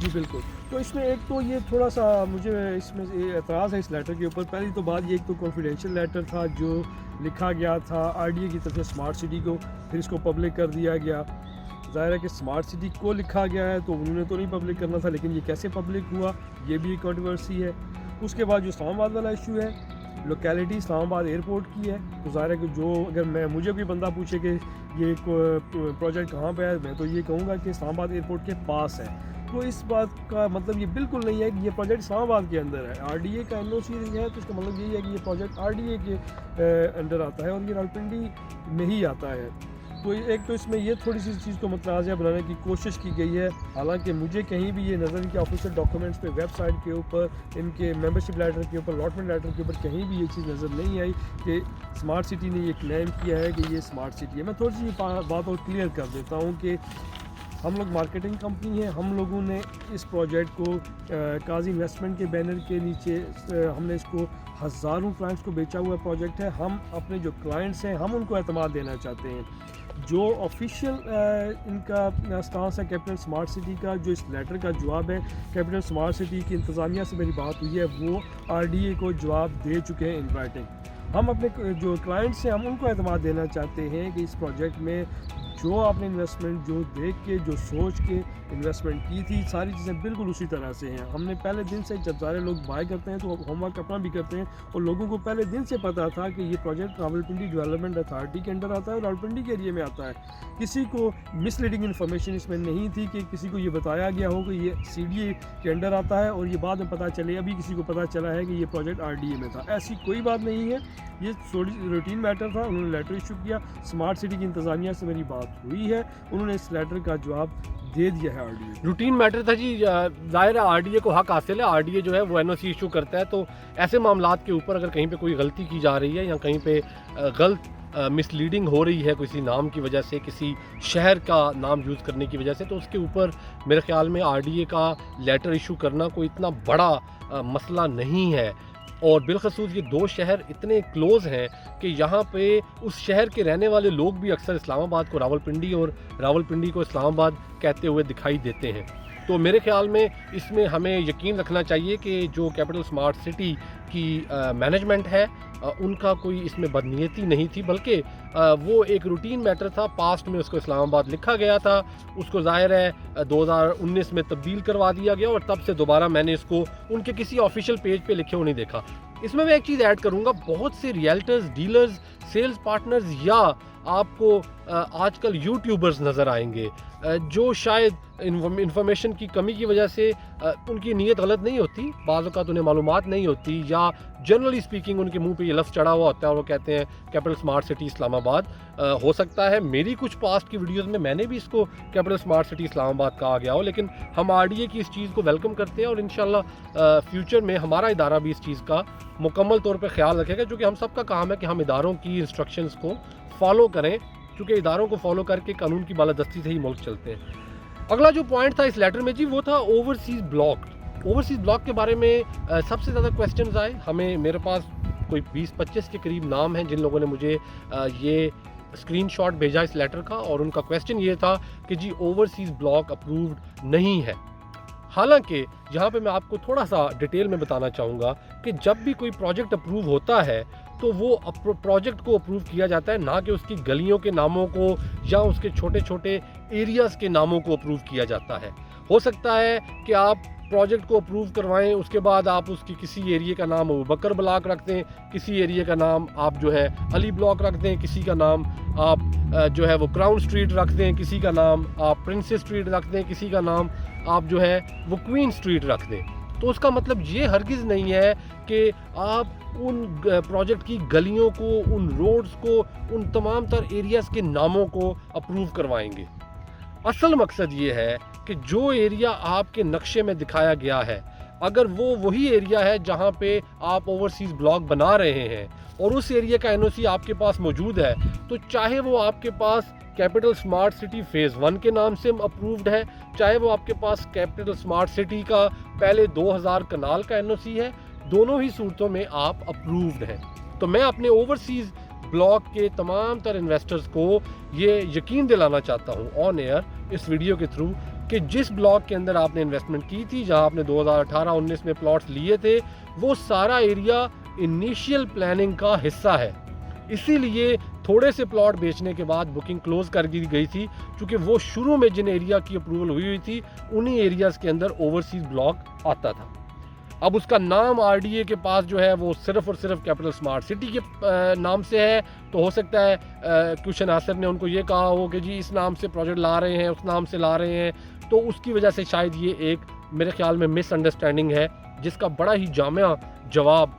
جی بالکل. تو اس میں ایک تو یہ تھوڑا سا مجھے اس میں اعتراض ہے اس لیٹر کے اوپر. پہلی تو بات یہ ایک تو کانفیڈینشیل لیٹر تھا جو لکھا گیا تھا آر ڈی اے کی طرف سے اسمارٹ سٹی کو, پھر اس کو پبلک کر دیا گیا. ظاہر ہے کہ اسمارٹ سٹی کو لکھا گیا ہے تو انہوں نے تو نہیں پبلک کرنا تھا, لیکن یہ کیسے پبلک ہوا یہ بھی ایک کنٹروورسی ہے. اس کے بعد جو اسلام آباد والا ایشو ہے, لوکیلٹی اسلام آباد ایئرپورٹ کی ہے. تو ظاہر ہے کہ جو اگر مجھے کوئی بندہ پوچھے کہ یہ پروجیکٹ کہاں پہ ہے, میں تو یہ کہوں گا کہ اسلام آباد ایئرپورٹ کے پاس ہے. تو اس بات کا مطلب یہ بالکل نہیں ہے کہ یہ پروجیکٹ اسلام آباد کے اندر ہے. آر ڈی اے کا NOC ہے تو اس کا مطلب یہی ہے کہ یہ پروجیکٹ آر ڈی اے کے انڈر آتا ہے اور یہ راولپنڈی میں ہی آتا ہے. تو ایک تو اس میں یہ تھوڑی سی چیز کو متنازع بنانے کی کوشش کی گئی ہے, حالانکہ مجھے کہیں بھی یہ نظر نہیں کہ آفیشیل ڈاکومنٹس پہ, ویب سائٹ کے اوپر, ان کے ممبرشپ لیٹر کے اوپر, الاٹمنٹ لیٹر کے اوپر کہیں بھی یہ چیز نظر نہیں آئی کہ اسمارٹ سٹی نے یہ کلیم کیا ہے کہ یہ اسمارٹ سٹی ہے. میں تھوڑی سی بات اور کلیئر کر دیتا ہوں کہ ہم لوگ مارکیٹنگ کمپنی ہیں. ہم لوگوں نے اس پروجیکٹ کو قاضی انویسٹمنٹ کے بینر کے نیچے ہم نے اس کو ہزاروں کلائنٹس کو بیچا ہوا پروجیکٹ ہے. ہم اپنے جو کلائنٹس ہیں ہم ان کو اعتماد دینا چاہتے ہیں. جو آفیشیل ان کا اسٹانس ہے کیپٹل اسمارٹ سٹی کا, جو اس لیٹر کا جواب ہے کیپٹل اسمارٹ سٹی کی انتظامیہ سے میری بات ہوئی ہے, وہ آر ڈی اے کو جواب دے چکے ہیں ان رائٹنگ. ہم اپنے جو کلائنٹس ہیں ہم ان کو اعتماد دینا چاہتے ہیں کہ اس پروجیکٹ میں جو آپ نے انویسٹمنٹ جو دیکھ کے جو سوچ کے انویسٹمنٹ کی تھی ساری چیزیں بالکل اسی طرح سے ہیں. ہم نے پہلے دن سے, جب سارے لوگ بائی کرتے ہیں تو ہوم ورک اپنا بھی کرتے ہیں, اور لوگوں کو پہلے دن سے پتہ تھا کہ یہ پروجیکٹ راولپنڈی ڈیولپمنٹ اتھارٹی کے انڈر آتا ہے اور راولپنڈی کے ایریے میں آتا ہے. کسی کو مس لیڈنگ انفارمیشن اس میں نہیں تھی کہ کسی کو یہ بتایا گیا ہو کہ یہ سی ڈی اے کے انڈر آتا ہے اور یہ بعد میں پتہ چلے ابھی کسی کو پتہ چلا ہے کہ یہ پروجیکٹ آر ڈی اے میں تھا. ایسی کوئی بات نہیں ہے, یہ تھوڑی روٹین میٹر تھا. انہوں نے لیٹر ایشو کیا, اسمارٹ سٹی کی انتظامیہ سے میری بات ہوئی ہے, انہوں نے اس لیٹر کا جواب دے دیا ہے. R D A routine matter تھا جی. ظاہر ہے آر ڈی اے کو حق حاصل ہے, آر ڈی اے جو ہے وہ NOC ایشو کرتا ہے. تو ایسے معاملات کے اوپر اگر کہیں پہ کوئی غلطی کی جا رہی ہے یا کہیں پہ غلط مس لیڈنگ ہو رہی ہے کسی نام کی وجہ سے, کسی شہر کا نام یوز کرنے کی وجہ سے, تو اس کے اوپر میرے خیال میں آر ڈی اے کا لیٹر ایشو کرنا کوئی اتنا بڑا مسئلہ نہیں ہے. اور بالخصوص یہ دو شہر اتنے کلوز ہیں کہ یہاں پہ اس شہر کے رہنے والے لوگ بھی اکثر اسلام آباد کو راولپنڈی اور راولپنڈی کو اسلام آباد کہتے ہوئے دکھائی دیتے ہیں. تو میرے خیال میں اس میں ہمیں یقین رکھنا چاہیے کہ جو کیپٹل اسمارٹ سٹی کی مینجمنٹ ہے ان کا کوئی اس میں بدنیتی نہیں تھی, بلکہ وہ ایک روٹین میٹر تھا. پاسٹ میں اس کو اسلام آباد لکھا گیا تھا, اس کو ظاہر ہے 2019 میں تبدیل کروا دیا گیا اور تب سے دوبارہ میں نے اس کو ان کے کسی آفیشیل پیج پہ لکھے ہوئے نہیں دیکھا. اس میں ایک چیز ایڈ کروں گا, بہت سے ریئلٹرز, ڈیلرز, سیلز پارٹنرز یا آپ کو آج کل یوٹیوبرز نظر آئیں گے جو شاید انفارمیشن کی کمی کی وجہ سے ان کی نیت غلط نہیں ہوتی, بعض اوقات انہیں معلومات نہیں ہوتی, یا جنرلی اسپیکنگ ان کے منہ پہ یہ لفظ چڑھا ہوا ہوتا ہے اور وہ کہتے ہیں کیپٹل اسمارٹ سٹی اسلام آباد. ہو سکتا ہے میری کچھ پاسٹ کی ویڈیوز میں نے بھی اس کو کیپٹل اسمارٹ سٹی اسلام آباد کہا گیا ہو, لیکن ہم آر ڈی اے کی اس چیز کو ویلکم کرتے ہیں اور انشاءاللہ فیوچر میں ہمارا ادارہ بھی اس چیز کا مکمل طور پہ خیال رکھے گا, کیونکہ ہم سب کا کام ہے کہ ہم اداروں کی انسٹرکشنز کو فالو کریں, کیونکہ اداروں کو فالو کر کے قانون کی بالادستی سے ہی ملک چلتے ہیں. اگلا جو پوائنٹ تھا اس لیٹر میں جی وہ تھا اوورسیز بلاک. اوورسیز بلاک کے بارے میں سب سے زیادہ کویسچنز آئے ہمیں. میرے پاس کوئی 20-25 کے قریب نام ہیں جن لوگوں نے مجھے یہ اسکرین شاٹ بھیجا اس لیٹر کا, اور ان کا کویسچن یہ تھا کہ جی اوورسیز بلاک اپرووڈ نہیں ہے. حالانکہ یہاں پہ میں آپ کو تھوڑا سا ڈیٹیل میں بتانا چاہوں گا کہ جب بھی کوئی پروجیکٹ اپروو ہوتا ہے تو وہ پروجیکٹ کو اپروو کیا جاتا ہے, نہ کہ اس کی گلیوں کے ناموں کو یا اس کے چھوٹے چھوٹے ایریاز کے ناموں کو اپروو کیا جاتا ہے. ہو سکتا ہے کہ آپ پروجیکٹ کو اپروو کروائیں, اس کے بعد آپ اس کی کسی ایریے کا نام ابوبکر بلاک رکھ دیں, کسی ایریے کا نام آپ جو ہے علی بلاک رکھ دیں, کسی کا نام آپ جو ہے وہ کراؤن اسٹریٹ رکھ دیں, کسی کا نام آپ پرنسس اسٹریٹ رکھ دیں, کسی کا نام آپ جو ہے وہ کوئین اسٹریٹ رکھ دیں. تو اس کا مطلب یہ ہرگز نہیں ہے کہ آپ ان پروجیکٹ کی گلیوں کو, ان روڈز کو, ان تمام تر ایریاز کے ناموں کو اپروو کروائیں گے. اصل مقصد یہ ہے کہ جو ایریا آپ کے نقشے میں دکھایا گیا ہے, اگر وہ وہی ایریا ہے جہاں پہ آپ اوورسیز بلاک بنا رہے ہیں اور اس ایریا کا NOC آپ کے پاس موجود ہے, تو چاہے وہ آپ کے پاس کیپٹل اسمارٹ سٹی فیز 1 کے نام سے اپرووڈ ہے, چاہے وہ آپ کے پاس کیپٹل اسمارٹ سٹی کا پہلے 2000 کنال کا NOC ہے, دونوں ہی صورتوں میں آپ اپرووڈ ہیں. تو میں اپنے اوورسیز بلاک کے تمام تر انویسٹرز کو یہ یقین دلانا چاہتا ہوں آن ایئر اس ویڈیو کے تھرو کہ جس بلاک کے اندر آپ نے انویسٹمنٹ کی تھی, جہاں آپ نے 2018-19 میں پلاٹس لیے تھے, وہ سارا ایریا انیشیل پلاننگ کا حصہ ہے. اسی لیے تھوڑے سے پلاٹ بیچنے کے بعد بکنگ کلوز کر دی گئی تھی, کیونکہ وہ شروع میں جن ایریا کی اپروول ہوئی تھی انہی ایریاز کے اندر اوورسیز بلاک آتا تھا. اب اس کا نام آر ڈی اے کے پاس جو ہے وہ صرف اور صرف کیپٹل سمارٹ سٹی کے نام سے ہے, تو ہو سکتا ہے کچھ عناصر نے ان کو یہ کہا ہو کہ جی اس نام سے پروجیکٹ لا رہے ہیں, اس نام سے لا رہے ہیں, تو اس کی وجہ سے شاید یہ ایک میرے خیال میں مس انڈرسٹینڈنگ ہے, جس کا بڑا ہی جامع جواب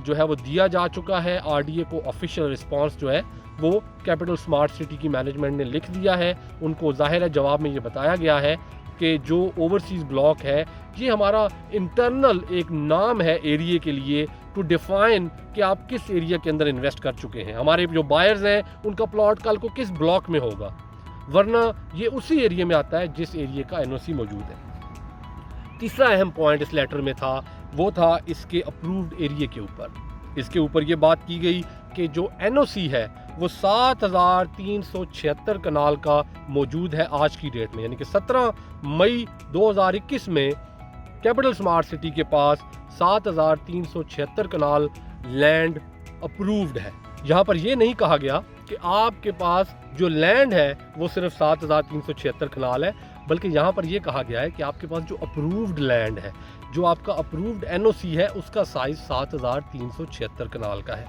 جو ہے وہ دیا جا چکا ہے. آر ڈی اے کو آفیشیل رسپانس جو ہے وہ کیپٹل سمارٹ سٹی کی مینجمنٹ نے لکھ دیا ہے. ان کو ظاہر ہے جواب میں یہ بتایا گیا ہے کہ جو اوورسیز بلاک ہے یہ ہمارا انٹرنل ایک نام ہے ایریے کے لیے, ٹو ڈیفائن کہ آپ کس ایریا کے اندر انویسٹ کر چکے ہیں. ہمارے جو بائرز ہیں ان کا پلاٹ کل کو کس بلاک میں ہوگا, ورنہ یہ اسی ایریا میں آتا ہے جس ایریا کا این او سی موجود ہے. تیسرا اہم پوائنٹ اس لیٹر میں تھا وہ تھا اس کے اپرووڈ ایریا کے اوپر. اس کے اوپر یہ بات کی گئی کہ جو این او سی ہے وہ 7376 کنال کا موجود ہے آج کی ڈیٹ میں, یعنی کہ 17 مئی 2021 میں کیپٹل سمارٹ سٹی کے پاس 7376 کنال لینڈ اپرووڈ ہے. یہاں پر یہ نہیں کہا گیا کہ آپ کے پاس جو لینڈ ہے وہ صرف 7376 کنال ہے, بلکہ یہاں پر یہ کہا گیا ہے کہ آپ کے پاس جو اپرووڈ لینڈ ہے, جو آپ کا اپرووڈ این او سی ہے, اس کا سائز 7376 کنال کا ہے.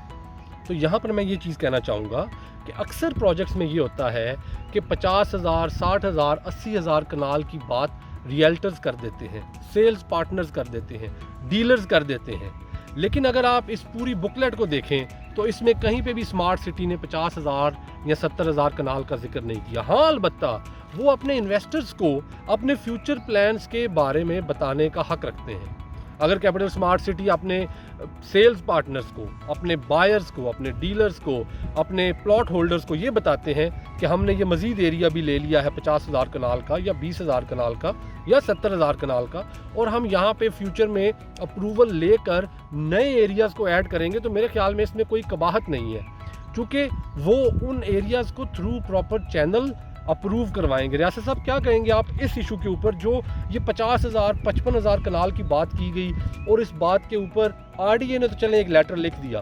تو یہاں پر میں یہ چیز کہنا چاہوں گا کہ اکثر پروجیکٹس میں یہ ہوتا ہے کہ 50,000, 60,000, 80,000 کنال کی بات ریئلٹرز کر دیتے ہیں, سیلز پارٹنرز کر دیتے ہیں, ڈیلرز کر دیتے ہیں. لیکن اگر آپ اس پوری بکلیٹ کو دیکھیں تو اس میں کہیں پہ بھی اسمارٹ سٹی نے 50,000 یا 70,000 کنال کا ذکر نہیں کیا. ہاں البتہ وہ اپنے انویسٹرز کو اپنے فیوچر پلانز کے بارے میں بتانے کا حق رکھتے ہیں. اگر کیپٹل سمارٹ سٹی اپنے سیلز پارٹنرز کو, اپنے بائرز کو, اپنے ڈیلرز کو, اپنے پلاٹ ہولڈرز کو یہ بتاتے ہیں کہ ہم نے یہ مزید ایریا بھی لے لیا ہے 50,000 کنال کا یا 20,000 کنال کا یا 70,000 کنال کا, اور ہم یہاں پہ فیوچر میں اپروول لے کر نئے ایریاز کو ایڈ کریں گے, تو میرے خیال میں اس میں کوئی قباحت نہیں ہے, چونکہ وہ ان ایریاز کو تھرو پراپر چینل اپروو کروائیں گے. ریاست صاحب کیا کہیں گے آپ اس ایشو کے اوپر جو یہ 50,000 55,000 کنال کی بات کی گئی, اور اس بات کے اوپر آر ڈی اے نے تو چلیں ایک لیٹر لکھ دیا,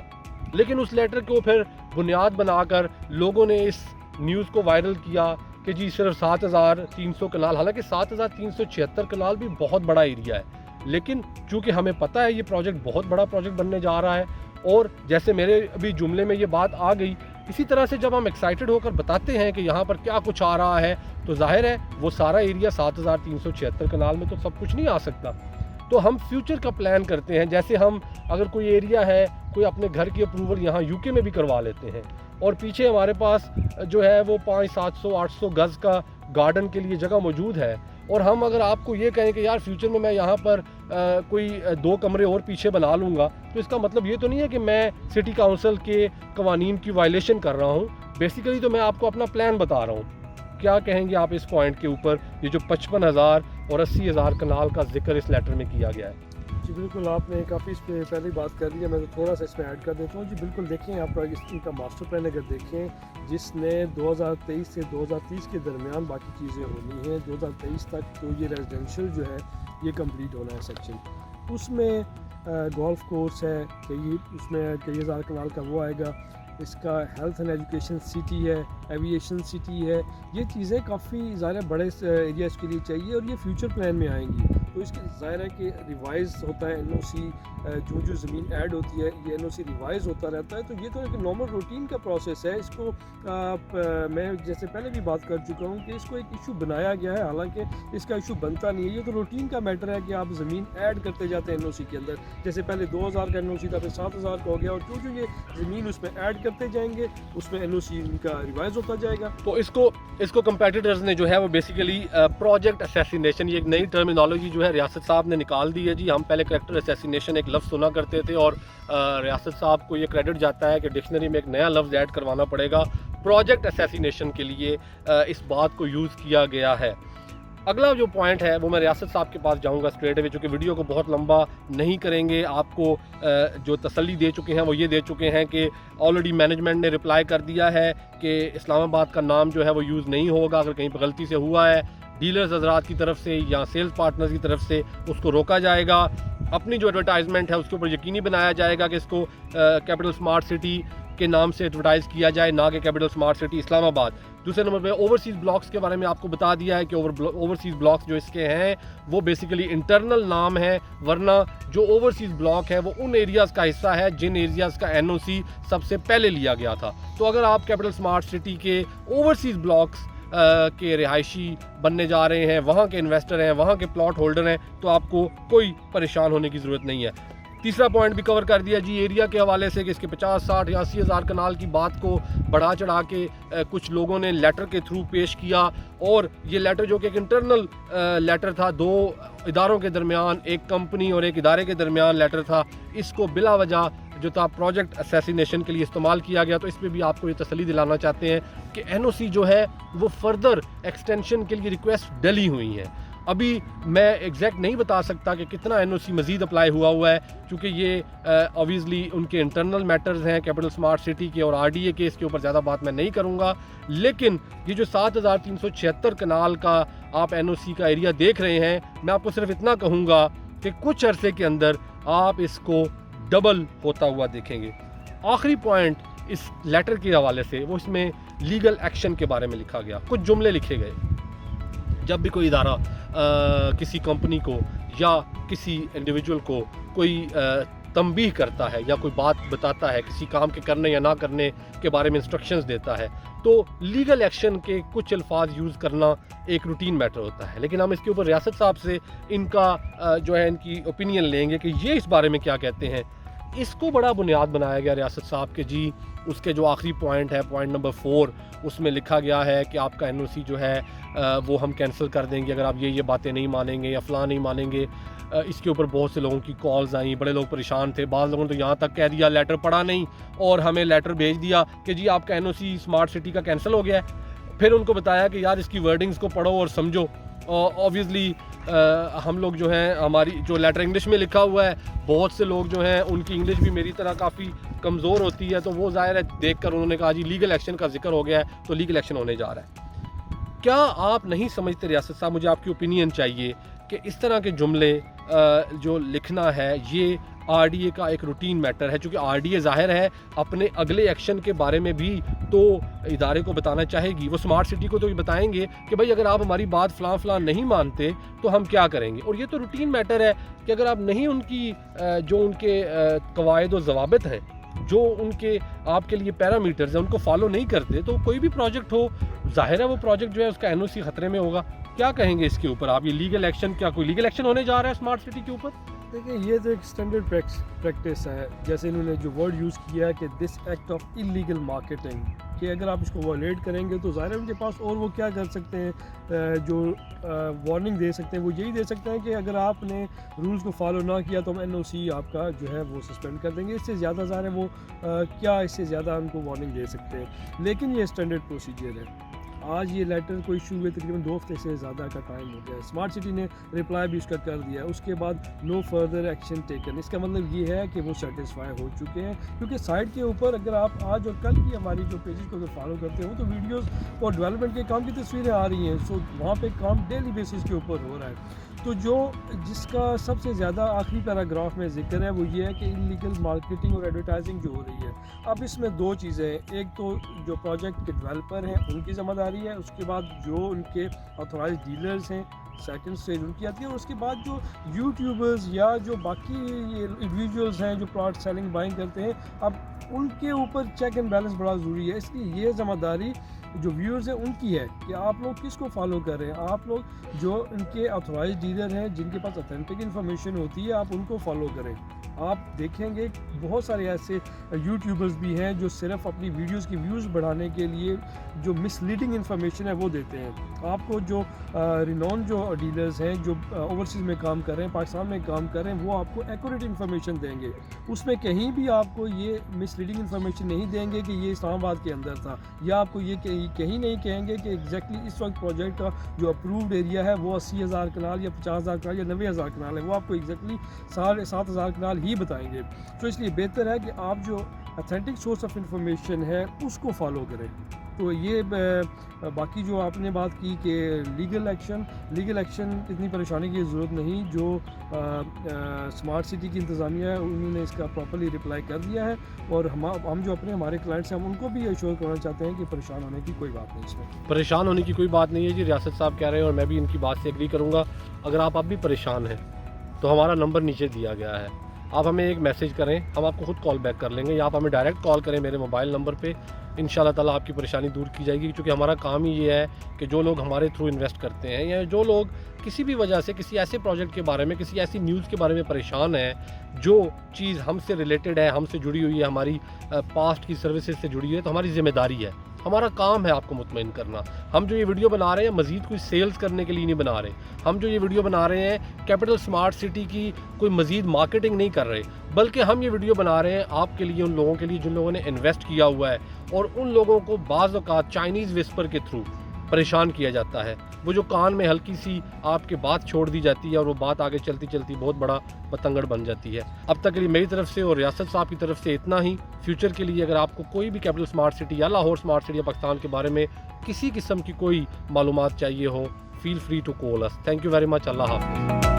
لیکن اس لیٹر کو پھر بنیاد بنا کر لوگوں نے اس نیوز کو وائرل کیا کہ جی صرف 7,300 کنال, حالانکہ 7,376 کنال بھی بہت بڑا ایریا ہے, لیکن چونکہ ہمیں پتہ ہے یہ پروجیکٹ بہت بڑا پروجیکٹ بننے جا رہا ہے, اور جیسے میرے ابھی جملے میں یہ بات آ گئی, اسی طرح سے جب ہم ایکسائٹڈ ہو کر بتاتے ہیں کہ یہاں پر کیا کچھ آ رہا ہے, تو ظاہر ہے وہ سارا ایریا 7,376 کنال میں تو سب کچھ نہیں آ سکتا. تو ہم فیوچر کا پلان کرتے ہیں, جیسے ہم اگر کوئی ایریا ہے, کوئی اپنے گھر کی اپروول یہاں یو کے میں بھی کروا لیتے ہیں, اور پیچھے ہمارے پاس جو ہے وہ 500-700-800 گز کا گارڈن کے لیے جگہ موجود ہے, اور ہم اگر آپ کو یہ کہیں کہ یار فیوچر میں یہاں پر کوئی 2 کمرے اور پیچھے بنا لوں گا, تو اس کا مطلب یہ تو نہیں ہے کہ میں سٹی کاؤنسل کے قوانین کی وائلیشن کر رہا ہوں. بیسیکلی تو میں آپ کو اپنا پلان بتا رہا ہوں. کیا کہیں گے آپ اس پوائنٹ کے اوپر, یہ جو 55,000 اور 80,000 کنال کا ذکر اس لیٹر میں کیا گیا ہے؟ جی بالکل, آپ نے کافی اس پہ پہلے بات کر لی ہے, میں تو تھوڑا سا اس میں ایڈ کر دیتا ہوں. جی بالکل, دیکھیں آپ ان کا ماسٹر پلان اگر دیکھیں جس نے 2023 سے 2030 کے درمیان باقی چیزیں ہونی ہیں, 2023 تک تو یہ ریزیڈینشیل جو ہے یہ کمپلیٹ ہونا ہے سیکشن. اس میں گولف کورس ہے, اس میں کئی ہزار کنال کا وہ آئے گا, اس کا ہیلتھ اینڈ ایجوکیشن سٹی ہے, ایویشن سٹی ہے. یہ چیزیں کافی ظاہر بڑے ایریا اس کے لیے چاہیے, اور یہ فیوچر پلان میں آئیں گی. تو اس کے ظاہر ہے کہ ریوائز ہوتا ہے این او سی, جو زمین ایڈ ہوتی ہے یہ این او سی ریوائز ہوتا رہتا ہے. تو یہ تو ایک نارمل روٹین کا پروسیس ہے. اس کو میں جیسے پہلے بھی بات کر چکا ہوں کہ اس کو ایک ایشو بنایا گیا ہے, حالانکہ اس کا ایشو بنتا نہیں ہے. یہ تو روٹین کا میٹر ہے کہ آپ زمین ایڈ کرتے جاتے ہیں این او سی کے اندر. جیسے پہلے 2,000 کا این او سی تھا, پھر 7,000 کا ہو گیا, اور جو یہ زمین اس میں ایڈ کرتے جائیں گے اس میں این او سی ان کا ریوائز ہوتا جائے گا. تو اس کو کمپیٹیٹرز نے جو ہے وہ بیسیکلی پروجیکٹ اسیسینیشن, یہ ایک نئی ٹرمینالوجی جو ہے ریاست صاحب نے نکال دی ہے. جی ہم پہلے کریکٹر اسیسینیشن ایک لفظ سنا کرتے تھے, اور ریاست صاحب کو یہ کریڈٹ جاتا ہے کہ ڈکشنری میں ایک نیا لفظ ایڈ کروانا پڑے گا. پروجیکٹ اسیسینیشن کے لیے اس بات کو یوز کیا گیا ہے. اگلا جو پوائنٹ ہے وہ میں ریاست صاحب کے پاس جاؤں گا اسٹریٹ اوے, چونکہ ویڈیو کو بہت لمبا نہیں کریں گے. آپ کو جو تسلی دے چکے ہیں وہ یہ دے چکے ہیں کہ آلریڈی مینجمنٹ نے رپلائی کر دیا ہے کہ اسلام آباد کا نام جو ہے وہ یوز نہیں ہوگا. اگر کہیں پہ غلطی سے ہوا ہے ڈیلرز حضرات کی طرف سے یا سیلز پارٹنرز کی طرف سے اس کو روکا جائے گا. اپنی جو ایڈورٹائزمنٹ ہے اس کے اوپر یقینی بنایا جائے گا کہ اس کو کیپٹل اسمارٹ سٹی کے نام سے ایڈورٹائز کیا جائے, نہ کہ کیپٹل اسمارٹ سٹی اسلام آباد. دوسرے نمبر پہ اوورسیز بلاکس کے بارے میں آپ کو بتا دیا ہے کہ اوورسیز بلاکس جو اس کے ہیں وہ بیسیکلی انٹرنل نام ہے, ورنہ جو اوورسیز بلاک ہے وہ ان ایریاز کا حصہ ہے جن ایریاز کا NOC سب سے پہلے لیا گیا تھا. تو اگر آپ کیپٹل اسمارٹ سٹی کے اوورسیز بلاکس کے رہائشی بننے جا رہے ہیں, وہاں کے انویسٹر ہیں, وہاں کے پلاٹ ہولڈر ہیں, تو آپ کو کوئی پریشان ہونے کی ضرورت نہیں ہے. تیسرا پوائنٹ بھی کور کر دیا جی ایریا کے حوالے سے کہ اس کے 50, 60 یا 80 ہزار کنال کی بات کو بڑھا چڑھا کے کچھ لوگوں نے لیٹر کے تھرو پیش کیا, اور یہ لیٹر جو کہ ایک انٹرنل لیٹر تھا, دو اداروں کے درمیان, ایک کمپنی اور ایک ادارے کے درمیان لیٹر تھا, اس کو بلا وجہ جو تھا پروجیکٹ اسیسینیشن کے لیے استعمال کیا گیا. تو اس پہ بھی آپ کو یہ تسلی دلانا چاہتے ہیں کہ NOC جو ہے وہ فردر ایکسٹینشن کے لیے ریکویسٹ ڈلی ہوئی ہیں. ابھی میں ایگزیکٹ نہیں بتا سکتا کہ کتنا NOC مزید اپلائی ہوا ہے, کیونکہ یہ اوبویسلی ان کے انٹرنل میٹرز ہیں کیپٹل اسمارٹ سٹی کے اور RDA کے, اس کے اوپر زیادہ بات میں نہیں کروں گا. لیکن یہ جو 7376 کنال کا آپ NOC کا ایریا دیکھ رہے ہیں, میں آپ کو صرف اتنا کہوں گا کہ کچھ عرصے کے اندر آپ اس کو ڈبل ہوتا ہوا دیکھیں گے. آخری پوائنٹ اس لیٹر کے حوالے سے وہ اس میں لیگل ایکشن کے بارے میں لکھا گیا. کچھ جملے لکھے گئے. جب بھی کوئی ادارہ کسی کمپنی کو یا کسی انڈیویجول کو کوئی تنبیہ کرتا ہے یا کوئی بات بتاتا ہے, کسی کام کے کرنے یا نہ کرنے کے بارے میں انسٹرکشنز دیتا ہے, تو لیگل ایکشن کے کچھ الفاظ یوز کرنا ایک روٹین میٹر ہوتا ہے. لیکن ہم اس کے اوپر ریاست صاحب سے ان کا جو ہے ان کی اوپینین لیں گے کہ یہ اس بارے میں کیا کہتے ہیں. اس کو بڑا بنیاد بنایا گیا ریاست صاحب کے جی اس کے جو آخری پوائنٹ ہے, پوائنٹ نمبر 4, اس میں لکھا گیا ہے کہ آپ کا NOC جو ہے وہ ہم کینسل کر دیں گے اگر آپ یہ باتیں نہیں مانیں گے یا فلاں نہیں مانیں گے. اس کے اوپر بہت سے لوگوں کی کالز آئیں, بڑے لوگ پریشان تھے. بعض لوگوں نے تو یہاں تک کہہ دیا لیٹر پڑھا نہیں اور ہمیں لیٹر بھیج دیا کہ جی آپ کا NOC اسمارٹ سٹی کا کینسل ہو گیا ہے. پھر ان کو بتایا کہ یار اس کی ورڈنگز کو پڑھو اور سمجھو. اوبویسلی ہم لوگ جو ہیں, ہماری جو لیٹر انگلش میں لکھا ہوا ہے, بہت سے لوگ جو ہیں ان کی انگلش بھی میری طرح کافی کمزور ہوتی ہے, تو وہ ظاہر ہے دیکھ کر انہوں نے کہا جی لیگل ایکشن کا ذکر ہو گیا ہے تو لیگل ایکشن ہونے جا رہا ہے. کیا آپ نہیں سمجھتے ریاست صاحب, مجھے آپ کی اوپینین چاہیے کہ اس طرح کے جملے جو لکھنا ہے یہ RDA کا ایک روٹین میٹر ہے, چونکہ RDA ظاہر ہے اپنے اگلے ایکشن کے بارے میں بھی تو ادارے کو بتانا چاہے گی. وہ اسمارٹ سٹی کو تو یہ بتائیں گے کہ بھائی اگر آپ ہماری بات فلاں نہیں مانتے تو ہم کیا کریں گے. اور یہ تو روٹین میٹر ہے کہ اگر آپ نہیں ان کی جو ان کے قواعد و ضوابط ہیں, جو ان کے آپ کے لیے پیرامیٹرز ہیں, ان کو فالو نہیں کرتے, تو کوئی بھی پروجیکٹ ہو, ظاہر ہے وہ پروجیکٹ جو ہے اس کا NOC خطرے میں ہوگا. کیا کہیں گے اس کے اوپر آپ؟ یہ لیگل ایکشن, کیا کوئی لیگل ایکشن ہونے جا رہا ہے اسمارٹ سٹی کے اوپر؟ دیکھیں یہ تو ایک اسٹینڈرڈ پریکٹس ہے, جیسے انہوں نے جو ورڈ یوز کیا ہے کہ this act of illegal marketing, کہ اگر آپ اس کو وائلیٹ کریں گے تو ظاہر ہے ان کے پاس اور وہ کیا کر سکتے ہیں, جو وارننگ دے سکتے ہیں وہ یہی دے سکتے ہیں کہ اگر آپ نے رولز کو فالو نہ کیا تو ہم NOC آپ کا جو ہے وہ سسپینڈ کر دیں گے. اس سے زیادہ ظاہر ہے وہ کیا اس سے زیادہ ان کو وارننگ دے سکتے ہیں. لیکن یہ اسٹینڈرڈ پروسیجر ہے. آج یہ لیٹر کو ایشو ہوئے تقریباً 2 ہفتے سے زیادہ کا ٹائم ہو گیا ہے. اسمارٹ سٹی نے رپلائی بھی اس کا کر دیا, اس کے بعد نو فردر ایکشن ٹیکن. اس کا مطلب یہ ہے کہ وہ سیٹسفائی ہو چکے ہیں, کیونکہ سائٹ کے اوپر اگر آپ آج اور کل کی ہماری جو پیجز کو اگر فالو کرتے ہو تو ویڈیوز اور ڈیولپمنٹ کے کام کی تصویریں آ رہی ہیں. سو وہاں پہ کام ڈیلی بیسس کے اوپر ہو رہا ہے. تو جو جس کا سب سے زیادہ آخری پیراگراف میں ذکر ہے وہ یہ ہے کہ انلیگل مارکیٹنگ اور ایڈورٹائزنگ جو ہو رہی ہے. اب اس میں 2 چیزیں ہیں, ایک تو جو پروجیکٹ کے ڈیولپر ہیں ان کی ذمہ داری ہے, اس کے بعد جو ان کے آتھورائز ڈیلرز ہیں سیکنڈ اسٹیج ان کی آتی ہے, اور اس کے بعد جو یوٹیوبرز یا جو باقی انڈیویجولز ہیں جو پلاٹ سیلنگ بائنگ کرتے ہیں, اب ان کے اوپر چیک اینڈ بیلنس بڑا ضروری ہے. اس لیے یہ ذمہ داری جو ویورز ہیں ان کی ہے کہ آپ لوگ کس کو فالو کر رہے ہیں. آپ لوگ جو ان کے آتھورائز ڈیلر ہیں جن کے پاس اتھینٹک انفارمیشن ہوتی ہے آپ ان کو فالو کریں. آپ دیکھیں گے بہت سارے ایسے یوٹیوبرز بھی ہیں جو صرف اپنی ویڈیوز کی ویوز بڑھانے کے لیے جو مس لیڈنگ انفارمیشن ہے وہ دیتے ہیں. آپ کو جو رینون جو ڈیلرز ہیں جو اوورسیز میں کام کر رہے ہیں, پاکستان میں کام کر رہے ہیں, وہ آپ کو ایکوریٹ انفارمیشن دیں گے. اس میں کہیں بھی آپ کو یہ مس لیڈنگ انفارمیشن نہیں دیں گے کہ یہ اسلام آباد کے اندر تھا, یا آپ کو یہ کہیں نہیں کہیں گے کہ ایگزیکٹلی اس وقت پروجیکٹ کا جو اپرووڈ ایریا ہے وہ 80,000 کنال یا 50,000 کنال یا 90,000 کنال ہے. وہ آپ کو ایگزیکٹلی 7,500 کنال ہی بتائیں گے. تو اس لیے بہتر ہے کہ آپ جو اتھینٹک سورس آف انفارمیشن ہے اس کو فالو کریں. تو یہ باقی جو آپ نے بات کی کہ لیگل ایکشن اتنی پریشانی کی ضرورت نہیں. جو اسمارٹ سٹی کی انتظامیہ ہے انہوں نے اس کا پراپرلی رپلائی کر دیا ہے, اور ہم جو ہمارے کلائنٹس ہیں ہم ان کو بھی ایشور کرنا چاہتے ہیں کہ پریشان ہونے کی کوئی بات نہیں. اس میں پریشان ہونے کی کوئی بات نہیں ہے جی. ریاست صاحب کہہ رہے ہیں اور میں بھی ان کی بات سے ایگری کروں گا. اگر آپ اب بھی پریشان ہیں تو ہمارا نمبر نیچے دیا گیا ہے, آپ ہمیں ایک میسیج کریں, ہم آپ کو خود کال بیک کر لیں گے, یا آپ ہمیں ڈائریکٹ کال کریں میرے موبائل نمبر پہ. ان شاء اللہ تعالیٰ آپ کی پریشانی دور کی جائے گی, کیونکہ ہمارا کام ہی یہ ہے کہ جو لوگ ہمارے تھرو انویسٹ کرتے ہیں, یا جو لوگ کسی بھی وجہ سے کسی ایسے پروجیکٹ کے بارے میں, کسی ایسی نیوز کے بارے میں پریشان ہیں جو چیز ہم سے ریلیٹڈ ہے, ہم سے جڑی ہوئی ہے, ہماری پاسٹ کی سروسز سے جڑی ہوئی ہے, تو ہماری ذمہ داری ہے, ہمارا کام ہے آپ کو مطمئن کرنا. ہم جو یہ ویڈیو بنا رہے ہیں مزید کوئی سیلز کرنے کے لیے نہیں بنا رہے. ہم جو یہ ویڈیو بنا رہے ہیں کیپٹل اسمارٹ سٹی کی کوئی مزید مارکیٹنگ نہیں کر رہے, بلکہ ہم یہ ویڈیو بنا رہے ہیں آپ کے لیے, ان لوگوں کے لیے جن لوگوں نے انویسٹ کیا ہوا ہے, اور ان لوگوں کو بعض اوقات چائنیز وسپر کے تھرو پریشان کیا جاتا ہے. وہ جو کان میں ہلکی سی آپ کے بات چھوڑ دی جاتی ہے اور وہ بات آگے چلتی چلتی بہت بڑا پتنگڑ بن جاتی ہے. اب تک کے لیے میری طرف سے اور ریاست صاحب کی طرف سے اتنا ہی. فیوچر کے لیے اگر آپ کو کوئی بھی کیپٹل اسمارٹ سٹی یا لاہور اسمارٹ سٹی یا پاکستان کے بارے میں کسی قسم کی کوئی معلومات چاہیے ہو, feel free to call us. Thank you very much. اللہ حافظ.